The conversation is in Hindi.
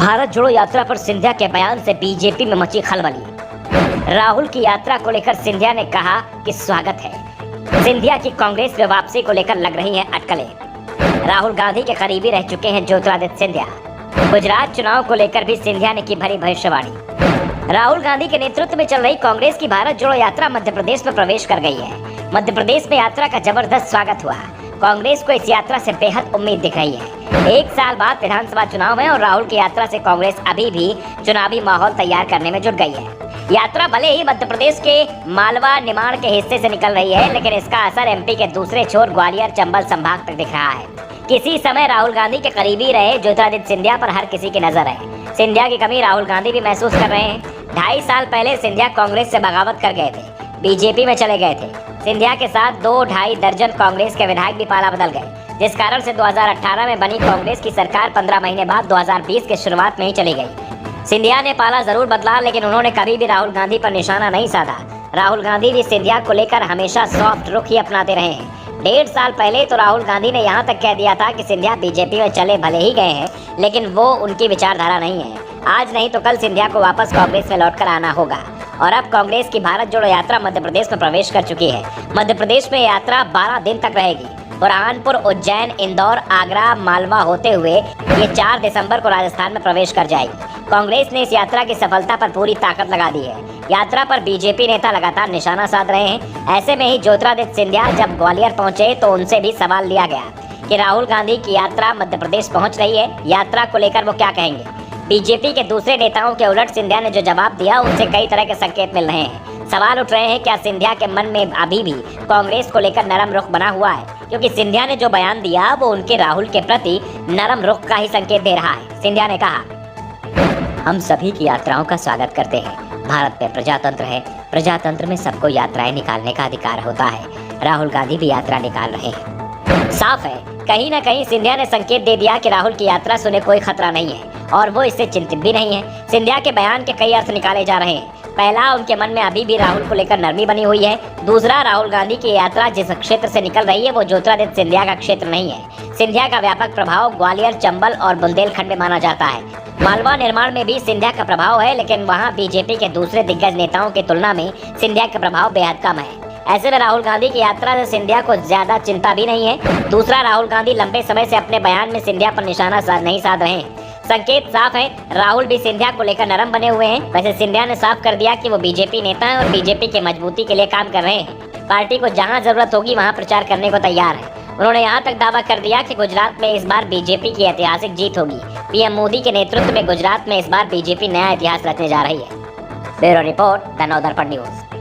भारत जोड़ो यात्रा पर सिंधिया के बयान से बीजेपी में मची खलबली। राहुल की यात्रा को लेकर सिंधिया ने कहा कि स्वागत है। सिंधिया की कांग्रेस में वापसी को लेकर लग रही हैं अटकलें। राहुल गांधी के करीबी रह चुके हैं ज्योतिरादित्य सिंधिया। गुजरात चुनाव को लेकर भी सिंधिया ने की भरी भविष्यवाणी। राहुल गांधी के नेतृत्व में चल रही कांग्रेस की भारत जोड़ो यात्रा मध्य प्रदेश में प्रवेश कर गई है। मध्य प्रदेश में यात्रा का जबरदस्त स्वागत हुआ। कांग्रेस को इस यात्रा से बेहद उम्मीद दिख रही है। एक साल बाद विधानसभा चुनाव है और राहुल की यात्रा से कांग्रेस अभी भी चुनावी माहौल तैयार करने में जुट गई है। यात्रा भले ही मध्य प्रदेश के मालवा निमाड़ के हिस्से से निकल रही है, लेकिन इसका असर एमपी के दूसरे छोर ग्वालियर चंबल संभाग तक दिख रहा है। किसी समय राहुल गांधी के करीबी रहे ज्योतिरादित्य सिंधिया पर हर किसी की नजर है। सिंधिया की कमी राहुल गांधी भी महसूस कर रहे हैं। 2.5 साल पहले सिंधिया कांग्रेस से बगावत कर गए थे, बीजेपी में चले गए थे। सिंधिया के साथ 2-2.5 दर्जन कांग्रेस के विधायक भी पाला बदल गए, जिस कारण से 2018 में बनी कांग्रेस की सरकार 15 महीने बाद 2020 के शुरुआत में ही चली गई। सिंधिया ने पाला जरूर बदला, लेकिन उन्होंने कभी भी राहुल गांधी पर निशाना नहीं साधा। राहुल गांधी भी सिंधिया को लेकर हमेशा सॉफ्ट रुख ही अपनाते रहे हैं। 1.5 साल पहले तो राहुल गांधी ने यहाँ तक कह दिया था कि सिंधिया बीजेपी में चले भले ही गए हैं, लेकिन वो उनकी विचारधारा नहीं है। आज नहीं तो कल सिंधिया को वापस कांग्रेस में लौटकर आना होगा। और अब कांग्रेस की भारत जोड़ो यात्रा मध्य प्रदेश में प्रवेश कर चुकी है। मध्य प्रदेश में यात्रा 12 दिन तक रहेगी। बुरहानपुर, उज्जैन, इंदौर, आगरा, मालवा होते हुए ये 4 दिसंबर को राजस्थान में प्रवेश कर जाएगी। कांग्रेस ने इस यात्रा की सफलता पर पूरी ताकत लगा दी है। यात्रा पर बीजेपी नेता लगातार निशाना साध रहे हैं। ऐसे में ही ज्योतिरादित्य सिंधिया जब ग्वालियर पहुंचे तो उनसे भी सवाल लिया गया कि राहुल गांधी की यात्रा मध्य प्रदेश पहुंच रही है, यात्रा को लेकर वो क्या कहेंगे। बीजेपी के दूसरे नेताओं के उलट सिंधिया ने जो जवाब दिया, उनसे कई तरह के संकेत मिल रहे हैं। सवाल उठ रहे हैं, क्या सिंधिया के मन में अभी भी कांग्रेस को लेकर नरम रुख बना हुआ है? क्योंकि सिंधिया ने जो बयान दिया वो उनके राहुल के प्रति नरम रुख का ही संकेत दे रहा है। सिंधिया ने कहा, हम सभी की यात्राओं का स्वागत करते हैं। भारत में प्रजातंत्र है, प्रजातंत्र में सबको यात्राएं निकालने का अधिकार होता है। राहुल गांधी भी यात्रा निकाल रहे हैं। साफ है, कहीं ना कहीं सिंधिया ने संकेत दे दिया कि राहुल की यात्रा से उन्हें कोई खतरा नहीं है और वो इससे चिंतित भी नहीं है। सिंधिया के बयान के कई अर्थ निकाले जा रहे हैं। पहला, उनके मन में अभी भी राहुल को लेकर नरमी बनी हुई है। दूसरा, राहुल गांधी की यात्रा जिस क्षेत्र से निकल रही है वो ज्योतिरादित्य सिंधिया का क्षेत्र नहीं है। सिंधिया का व्यापक प्रभाव ग्वालियर, चंबल और बुंदेलखंड में माना जाता है। मालवा निर्माण में भी सिंधिया का प्रभाव है, लेकिन वहाँ बीजेपी के दूसरे दिग्गज नेताओं की तुलना में सिंधिया का प्रभाव बेहद कम है। ऐसे में राहुल गांधी की यात्रा से सिंधिया को ज्यादा चिंता भी नहीं है। दूसरा, राहुल गांधी लंबे समय से अपने बयान में सिंधिया पर निशाना नहीं साध रहे हैं। संकेत साफ है, राहुल भी सिंधिया को लेकर नरम बने हुए हैं। वैसे सिंधिया ने साफ कर दिया कि वो बीजेपी नेता हैं और बीजेपी की मजबूती के लिए काम कर रहे हैं। पार्टी को जहां जरूरत होगी वहां प्रचार करने को तैयार है। उन्होंने यहां तक दावा कर दिया कि गुजरात में इस बार बीजेपी की ऐतिहासिक जीत होगी। पीएम मोदी के नेतृत्व में गुजरात में इस बार बीजेपी नया इतिहास रचने जा रही है। Bureau report, the Navdarpan news.